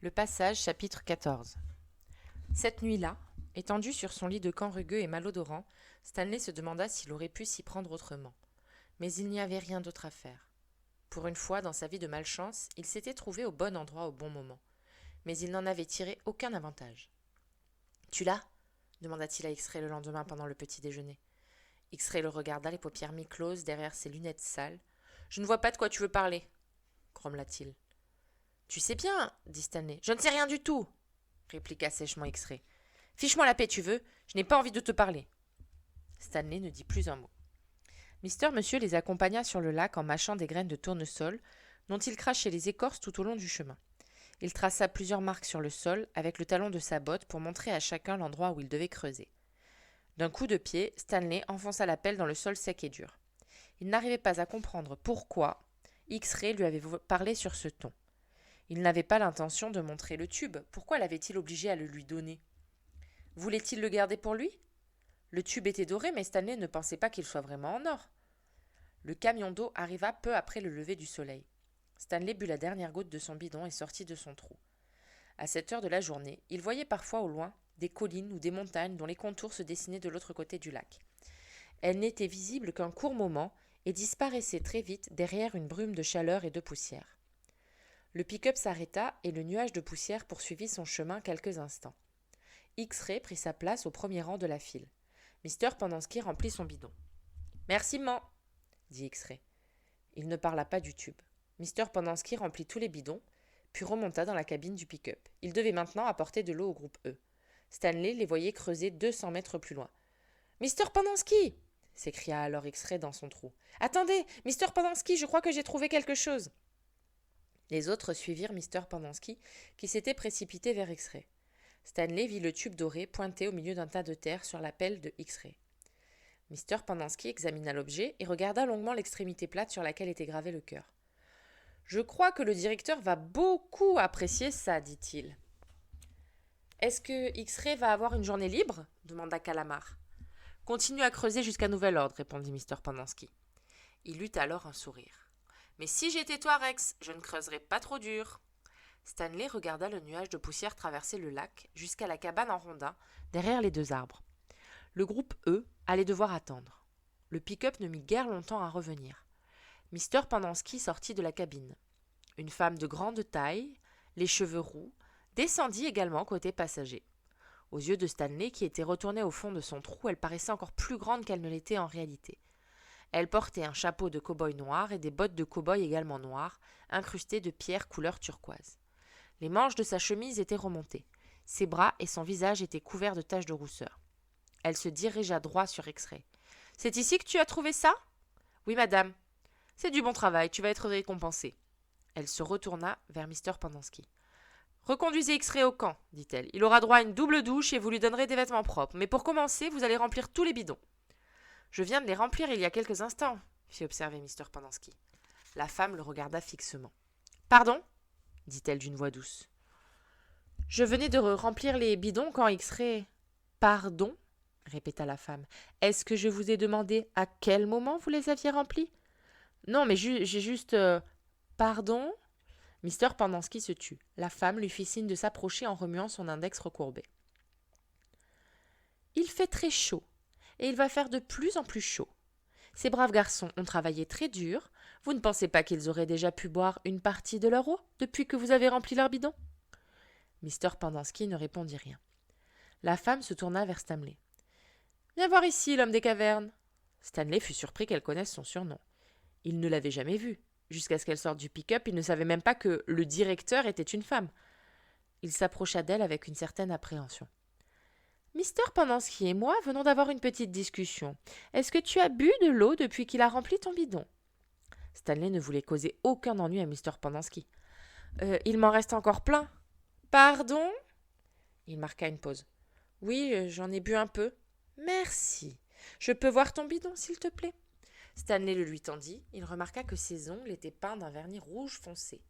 Le passage, chapitre 14. Cette nuit-là, étendu sur son lit de camp rugueux et malodorant, Stanley se demanda s'il aurait pu s'y prendre autrement. Mais il n'y avait rien d'autre à faire. Pour une fois dans sa vie de malchance, il s'était trouvé au bon endroit au bon moment. Mais il n'en avait tiré aucun avantage. « Tu l'as » demanda-t-il à X-Ray le lendemain pendant le petit déjeuner. X-Ray le regarda, les paupières mi-closes derrière ses lunettes sales. « Je ne vois pas de quoi tu veux parler, grommela-t-il. « Tu sais bien, dit Stanley. « Je ne sais rien du tout, répliqua sèchement X-Ray. « Fiche-moi la paix, tu veux, je n'ai pas envie de te parler. » Stanley ne dit plus un mot. Monsieur les accompagna sur le lac en mâchant des graines de tournesol, dont il crachait les écorces tout au long du chemin. Il traça plusieurs marques sur le sol avec le talon de sa botte pour montrer à chacun l'endroit où il devait creuser. D'un coup de pied, Stanley enfonça la pelle dans le sol sec et dur. Il n'arrivait pas à comprendre pourquoi X-Ray lui avait parlé sur ce ton. Il n'avait pas l'intention de montrer le tube. Pourquoi l'avait-il obligé à le lui donner? Voulait-il le garder pour lui? Le tube était doré, mais Stanley ne pensait pas qu'il soit vraiment en or. Le camion d'eau arriva peu après le lever du soleil. Stanley but la dernière goutte de son bidon et sortit de son trou. À cette heure de la journée, il voyait parfois au loin des collines ou des montagnes dont les contours se dessinaient de l'autre côté du lac. Elles n'étaient visibles qu'un court moment et disparaissaient très vite derrière une brume de chaleur et de poussière. Le pick-up s'arrêta et le nuage de poussière poursuivit son chemin quelques instants. X-Ray prit sa place au premier rang de la file. Mr. Pendanski remplit son bidon. « Merci, man !» dit X-Ray. Il ne parla pas du tube. Mr. Pendanski remplit tous les bidons, puis remonta dans la cabine du pick-up. Il devait maintenant apporter de l'eau au groupe E. Stanley les voyait creuser 200 mètres plus loin. « Mr. Pendanski !» s'écria alors X-Ray dans son trou. « Attendez, Mr. Pendanski, je crois que j'ai trouvé quelque chose !» Les autres suivirent Mr. Pendanski, qui s'était précipité vers X-Ray. Stanley vit le tube doré pointé au milieu d'un tas de terre sur la pelle de X-Ray. Mr. Pendanski examina l'objet et regarda longuement l'extrémité plate sur laquelle était gravé le cœur. « Je crois que le directeur va beaucoup apprécier ça, dit-il. »« Est-ce que X-Ray va avoir une journée libre ?» demanda Calamar. « Continue à creuser jusqu'à nouvel ordre, répondit Mr. Pendanski. Il eut alors un sourire. « Mais si j'étais toi, Rex, je ne creuserais pas trop dur. » Stanley regarda le nuage de poussière traverser le lac jusqu'à la cabane en rondin, derrière les deux arbres. Le groupe E allait devoir attendre. Le pick-up ne mit guère longtemps à revenir. Mr. Pendanski sortit de la cabine. Une femme de grande taille, les cheveux roux, descendit également côté passager. Aux yeux de Stanley, qui était retourné au fond de son trou, elle paraissait encore plus grande qu'elle ne l'était en réalité. Elle portait un chapeau de cow-boy noir et des bottes de cow-boy également noires, incrustées de pierres couleur turquoise. Les manches de sa chemise étaient remontées. Ses bras et son visage étaient couverts de taches de rousseur. Elle se dirigea droit sur X-Ray. « C'est ici que tu as trouvé ça ?»« Oui, madame. »« C'est du bon travail, tu vas être récompensé. » Elle se retourna vers Mr. Pendanski. « Reconduisez X-Ray au camp, dit-elle. Il aura droit à une double douche et vous lui donnerez des vêtements propres. Mais pour commencer, vous allez remplir tous les bidons. » « Je viens de les remplir il y a quelques instants, » fit observer Mr. Pendanski. La femme le regarda fixement. « Pardon ?» dit-elle d'une voix douce. « Je venais de remplir les bidons quand X-Ray... »« Pardon ?» répéta la femme. « Est-ce que je vous ai demandé à quel moment vous les aviez remplis ?»« Non, mais j'ai juste... Pardon ?» Mr. Pendanski se tut. La femme lui fit signe de s'approcher en remuant son index recourbé. « Il fait très chaud. Et il va faire de plus en plus chaud. Ces braves garçons ont travaillé très dur. Vous ne pensez pas qu'ils auraient déjà pu boire une partie de leur eau depuis que vous avez rempli leur bidon ?» Mr. Pendanski ne répondit rien. La femme se tourna vers Stanley. « Viens voir ici, l'homme des cavernes. » Stanley fut surpris qu'elle connaisse son surnom. Il ne l'avait jamais vue. Jusqu'à ce qu'elle sorte du pick-up, il ne savait même pas que le directeur était une femme. Il s'approcha d'elle avec une certaine appréhension. Mr. Pendanski et moi venons d'avoir une petite discussion. Est-ce que tu as bu de l'eau depuis qu'il a rempli ton bidon ?» Stanley ne voulait causer aucun ennui à Mr. Pendanski. « Il m'en reste encore plein. »« Pardon ?» Il marqua une pause. « Oui, j'en ai bu un peu. »« Merci. Je peux voir ton bidon, s'il te plaît ?» Stanley le lui tendit. Il remarqua que ses ongles étaient peints d'un vernis rouge foncé.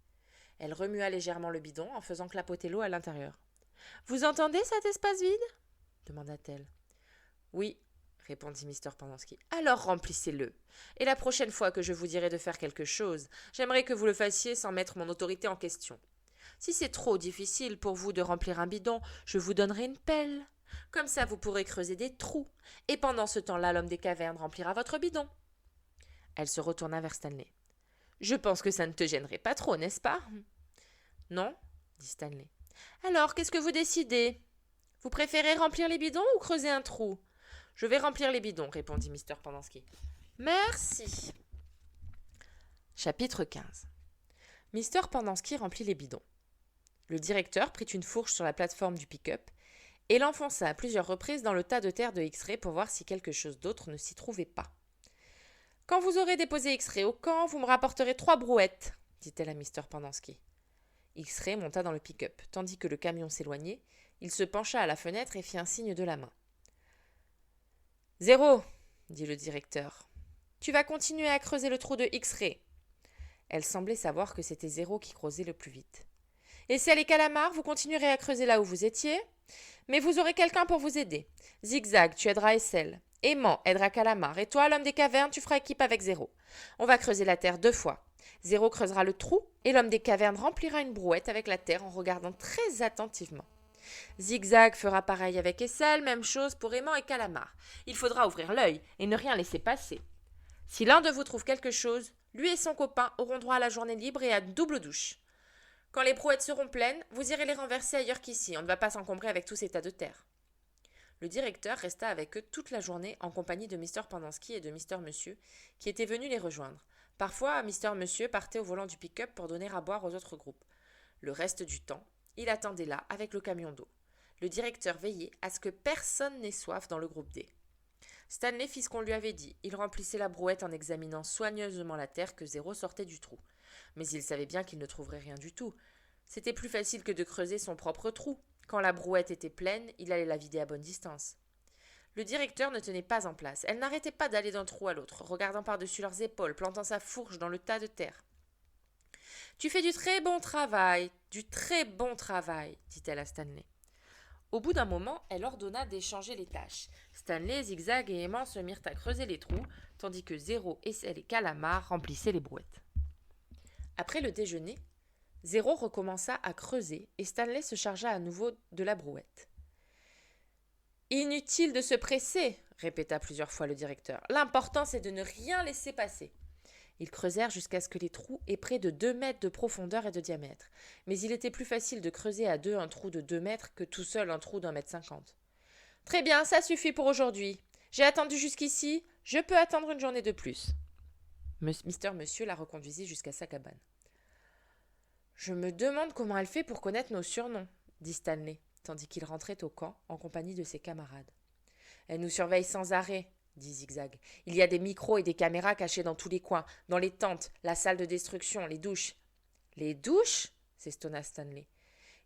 Elle remua légèrement le bidon en faisant clapoter l'eau à l'intérieur. « Vous entendez cet espace vide ?» demanda-t-elle. « Oui, » répondit Mr. Pendanski. « Alors remplissez-le. Et la prochaine fois que je vous dirai de faire quelque chose, j'aimerais que vous le fassiez sans mettre mon autorité en question. Si c'est trop difficile pour vous de remplir un bidon, je vous donnerai une pelle. Comme ça, vous pourrez creuser des trous. Et pendant ce temps-là, l'homme des cavernes remplira votre bidon. Elle se retourna vers Stanley. Je pense que ça ne te gênerait pas trop, n'est-ce pas? Non, dit Stanley. Alors, qu'est-ce que vous décidez? Vous préférez remplir les bidons ou creuser un trou? Je vais remplir les bidons, répondit Mr. Pendanski. Merci. Chapitre 15. Mr. Pendanski remplit les bidons. Le directeur prit une fourche sur la plateforme du pick-up et l'enfonça à plusieurs reprises dans le tas de terre de X-Ray pour voir si quelque chose d'autre ne s'y trouvait pas. Quand vous aurez déposé X-Ray au camp, vous me rapporterez 3 brouettes, dit-elle à Mr. Pendanski. X-Ray monta dans le pick-up. Tandis que le camion s'éloignait, il se pencha à la fenêtre et fit un signe de la main. « 0, dit le directeur. Tu vas continuer à creuser le trou de X-Ray. Elle semblait savoir que c'était 0 qui creusait le plus vite. Et si elle est calamar, vous continuerez à creuser là où vous étiez, mais vous aurez quelqu'un pour vous aider. Zigzag, tu aideras Essel. Aimant aidera Calamar. Et toi, l'homme des cavernes, tu feras équipe avec 0. On va creuser la terre 2 fois. 0 creusera le trou et l'homme des cavernes remplira une brouette avec la terre en regardant très attentivement. Zigzag fera pareil avec Essel, même chose pour Aimant et Calamar. Il faudra ouvrir l'œil et ne rien laisser passer. Si l'un de vous trouve quelque chose, lui et son copain auront droit à la journée libre et à double douche. Quand les brouettes seront pleines, vous irez les renverser ailleurs qu'ici. On ne va pas s'encombrer avec tous ces tas de terre. Le directeur resta avec eux toute la journée en compagnie de Mr. Pendanski et de Mr. Monsieur, qui étaient venus les rejoindre. Parfois, Mr. Monsieur partait au volant du pick-up pour donner à boire aux autres groupes. Le reste du temps, il attendait là avec le camion d'eau. Le directeur veillait à ce que personne n'ait soif dans le groupe D. Stanley fit ce qu'on lui avait dit. Il remplissait la brouette en examinant soigneusement la terre que 0 sortait du trou. Mais il savait bien qu'il ne trouverait rien du tout. C'était plus facile que de creuser son propre trou. Quand la brouette était pleine, il allait la vider à bonne distance. Le directeur ne tenait pas en place. Elle n'arrêtait pas d'aller d'un trou à l'autre, regardant par-dessus leurs épaules, plantant sa fourche dans le tas de terre. « Tu fais du très bon travail, dit-elle à Stanley. Au bout d'un moment, elle ordonna d'échanger les tâches. Stanley, Zigzag et Aimant se mirent à creuser les trous, tandis que 0, Essel et Calamar remplissaient les brouettes. Après le déjeuner, 0 recommença à creuser et Stanley se chargea à nouveau de la brouette. « Inutile de se presser, répéta plusieurs fois le directeur. L'important, c'est de ne rien laisser passer. » Ils creusèrent jusqu'à ce que les trous aient près de 2 mètres de profondeur et de diamètre. Mais il était plus facile de creuser à 2 un trou de 2 mètres que tout seul un trou d'1,50 m. « Très bien, ça suffit pour aujourd'hui. J'ai attendu jusqu'ici, je peux attendre une journée de plus. » Mister Monsieur la reconduisit jusqu'à sa cabane. « Je me demande comment elle fait pour connaître nos surnoms, » dit Stanley, tandis qu'il rentrait au camp en compagnie de ses camarades. « Elle nous surveille sans arrêt, » dit Zigzag. « Il y a des micros et des caméras cachés dans tous les coins, dans les tentes, la salle de destruction, les douches. »« Les douches ?» s'estonna Stanley.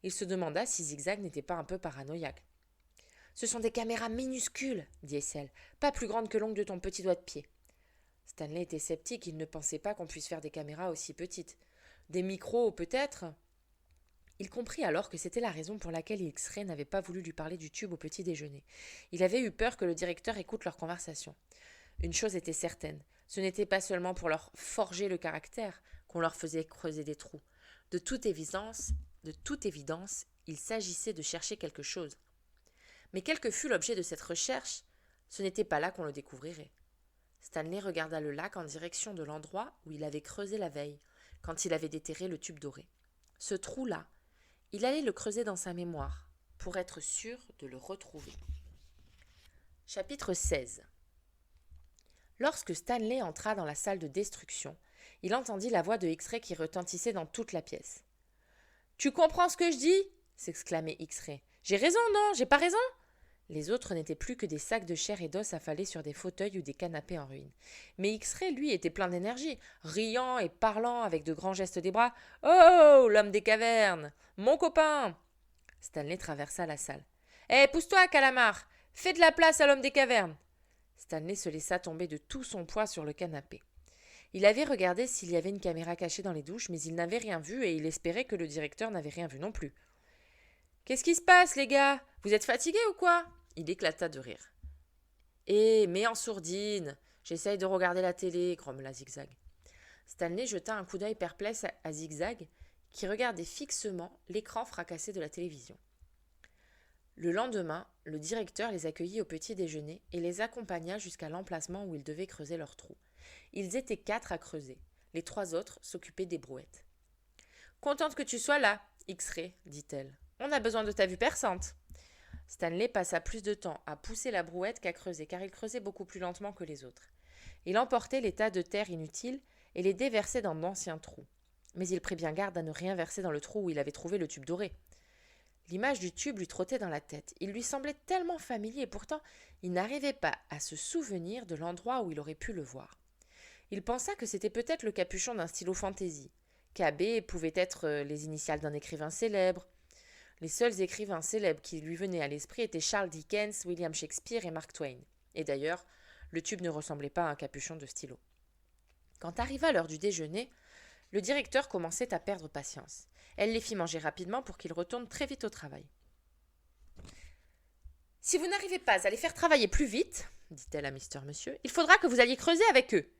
Il se demanda si Zigzag n'était pas un peu paranoïaque. « Ce sont des caméras minuscules, » dit Essel, « pas plus grandes que l'ongle de ton petit doigt de pied. » Stanley était sceptique, il ne pensait pas qu'on puisse faire des caméras aussi petites. Des micros, peut-être. Il comprit alors que c'était la raison pour laquelle X-Ray n'avait pas voulu lui parler du tube au petit déjeuner. Il avait eu peur que le directeur écoute leur conversation. Une chose était certaine, ce n'était pas seulement pour leur forger le caractère qu'on leur faisait creuser des trous. De toute évidence, il s'agissait de chercher quelque chose. Mais quel que fût l'objet de cette recherche, ce n'était pas là qu'on le découvrirait. Stanley regarda le lac en direction de l'endroit où il avait creusé la veille, quand il avait déterré le tube doré. Ce trou-là, il allait le creuser dans sa mémoire, pour être sûr de le retrouver. Chapitre 16. Lorsque Stanley entra dans la salle de destruction, il entendit la voix de X-Ray qui retentissait dans toute la pièce. « Tu comprends ce que je dis ?» s'exclamait X-Ray. « J'ai raison, non? J'ai pas raison ?» Les autres n'étaient plus que des sacs de chair et d'os affalés sur des fauteuils ou des canapés en ruine. Mais X-Ray, lui, était plein d'énergie, riant et parlant avec de grands gestes des bras. « Oh, l'homme des cavernes! Mon copain !» Stanley traversa la salle. « Hé, pousse-toi, Calamar! Fais de la place à l'homme des cavernes !» Stanley se laissa tomber de tout son poids sur le canapé. Il avait regardé s'il y avait une caméra cachée dans les douches, mais il n'avait rien vu et il espérait que le directeur n'avait rien vu non plus. « Qu'est-ce qui se passe, les gars? Vous êtes fatigués ou quoi ?» Il éclata de rire. « Hé, mets en sourdine. J'essaye de regarder la télé, » grommela Zigzag. Stanley jeta un coup d'œil perplexe à Zigzag, qui regardait fixement l'écran fracassé de la télévision. Le lendemain, le directeur les accueillit au petit déjeuner et les accompagna jusqu'à l'emplacement où ils devaient creuser leur trou. Ils étaient 4 à creuser. Les 3 autres s'occupaient des brouettes. « Contente que tu sois là, X-Ray, dit-elle. On a besoin de ta vue perçante. » Stanley passa plus de temps à pousser la brouette qu'à creuser, car il creusait beaucoup plus lentement que les autres. Il emportait les tas de terre inutiles et les déversait dans d'anciens trous. Mais il prit bien garde à ne rien verser dans le trou où il avait trouvé le tube doré. L'image du tube lui trottait dans la tête. Il lui semblait tellement familier, et pourtant il n'arrivait pas à se souvenir de l'endroit où il aurait pu le voir. Il pensa que c'était peut-être le capuchon d'un stylo fantaisie. KB pouvait être les initiales d'un écrivain célèbre. Les seuls écrivains célèbres qui lui venaient à l'esprit étaient Charles Dickens, William Shakespeare et Mark Twain. Et d'ailleurs, le tube ne ressemblait pas à un capuchon de stylo. Quand arriva l'heure du déjeuner, le directeur commençait à perdre patience. Elle les fit manger rapidement pour qu'ils retournent très vite au travail. « Si vous n'arrivez pas à les faire travailler plus vite, dit-elle à Mister Monsieur, il faudra que vous alliez creuser avec eux. »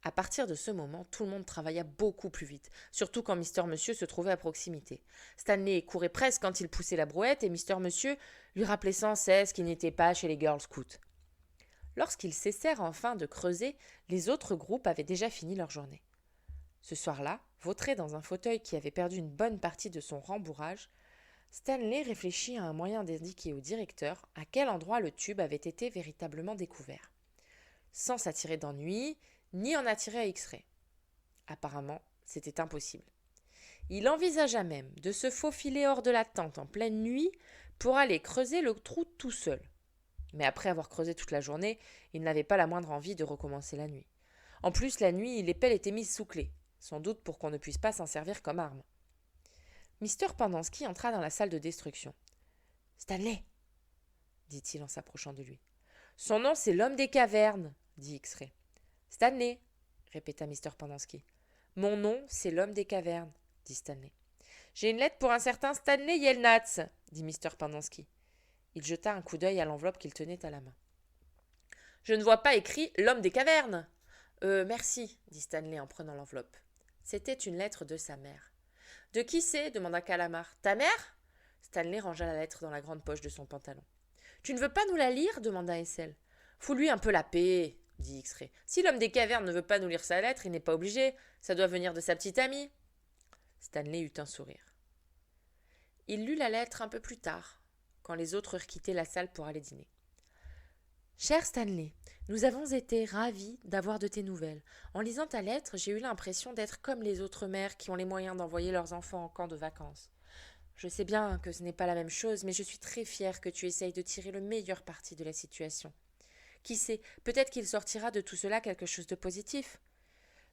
À partir de ce moment, tout le monde travailla beaucoup plus vite, surtout quand Mister Monsieur se trouvait à proximité. Stanley courait presque quand il poussait la brouette et Mister Monsieur lui rappelait sans cesse qu'il n'était pas chez les Girl Scouts. Lorsqu'ils cessèrent enfin de creuser, les autres groupes avaient déjà fini leur journée. Ce soir-là, vautré dans un fauteuil qui avait perdu une bonne partie de son rembourrage, Stanley réfléchit à un moyen d'indiquer au directeur à quel endroit le tube avait été véritablement découvert, sans s'attirer d'ennui, ni en attirer à X-Ray. Apparemment, c'était impossible. Il envisagea même de se faufiler hors de la tente en pleine nuit pour aller creuser le trou tout seul. Mais après avoir creusé toute la journée, il n'avait pas la moindre envie de recommencer la nuit. En plus, la nuit, les pelles étaient mises sous clé, sans doute pour qu'on ne puisse pas s'en servir comme arme. Mister Pendanski entra dans la salle de destruction. « Stanley !» dit-il en s'approchant de lui. « Son nom, c'est l'homme des cavernes, dit X-Ray. « Stanley !» répéta Mister Pendanski. « Mon nom, c'est l'homme des cavernes, dit Stanley. « J'ai une lettre pour un certain Stanley Yelnats, dit Mister Pendanski. Il jeta un coup d'œil à l'enveloppe qu'il tenait à la main. « Je ne vois pas écrit l'homme des cavernes. »« Merci, dit Stanley en prenant l'enveloppe. C'était une lettre de sa mère. « De qui c'est » demanda Calamar. « Ta mère ?» Stanley rangea la lettre dans la grande poche de son pantalon. « Tu ne veux pas nous la lire » demanda Essel. « Fous-lui un peu la paix, dit X-Ray. « Si l'homme des cavernes ne veut pas nous lire sa lettre, il n'est pas obligé. Ça doit venir de sa petite amie. » Stanley eut un sourire. Il lut la lettre un peu plus tard, quand les autres eurent quitté la salle pour aller dîner. « Cher Stanley, nous avons été ravis d'avoir de tes nouvelles. En lisant ta lettre, j'ai eu l'impression d'être comme les autres mères qui ont les moyens d'envoyer leurs enfants en camp de vacances. Je sais bien que ce n'est pas la même chose, mais je suis très fière que tu essayes de tirer le meilleur parti de la situation. Qui sait, peut-être qu'il sortira de tout cela quelque chose de positif.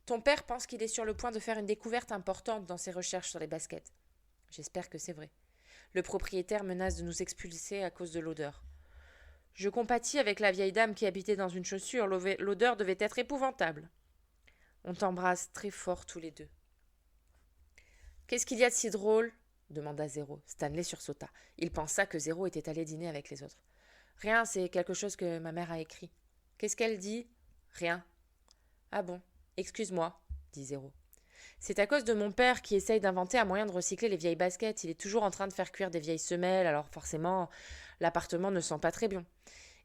Ton père pense qu'il est sur le point de faire une découverte importante dans ses recherches sur les baskets. J'espère que c'est vrai. Le propriétaire menace de nous expulser à cause de l'odeur. Je compatis avec la vieille dame qui habitait dans une chaussure. L'odeur devait être épouvantable. On t'embrasse très fort tous les deux. Qu'est-ce qu'il y a de si drôle ? Demanda Zéro. Stanley sursauta. Il pensa que Zéro était allé dîner avec les autres. Rien, c'est quelque chose que ma mère a écrit. Qu'est-ce qu'elle dit ? Rien. Ah bon, excuse-moi, dit Zéro. C'est à cause de mon père qui essaye d'inventer un moyen de recycler les vieilles baskets. Il est toujours en train de faire cuire des vieilles semelles, alors forcément, l'appartement ne sent pas très bien.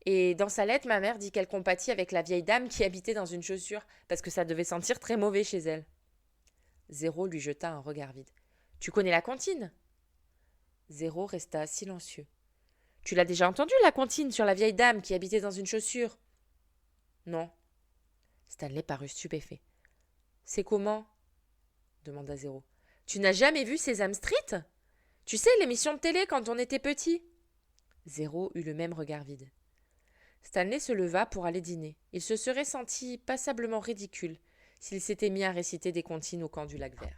Et dans sa lettre, ma mère dit qu'elle compatit avec la vieille dame qui habitait dans une chaussure, parce que ça devait sentir très mauvais chez elle. Zéro lui jeta un regard vide. « Tu connais la comptine ?» Zéro resta silencieux. « Tu l'as déjà entendu, la comptine, sur la vieille dame qui habitait dans une chaussure ?»« Non. » Stanley parut stupéfait. « C'est comment ?» demanda Zéro. « Tu n'as jamais vu Sesame Street ? Tu sais, l'émission de télé quand on était petit ?» Zéro eut le même regard vide. Stanley se leva pour aller dîner. Il se serait senti passablement ridicule s'il s'était mis à réciter des comptines au camp du lac vert.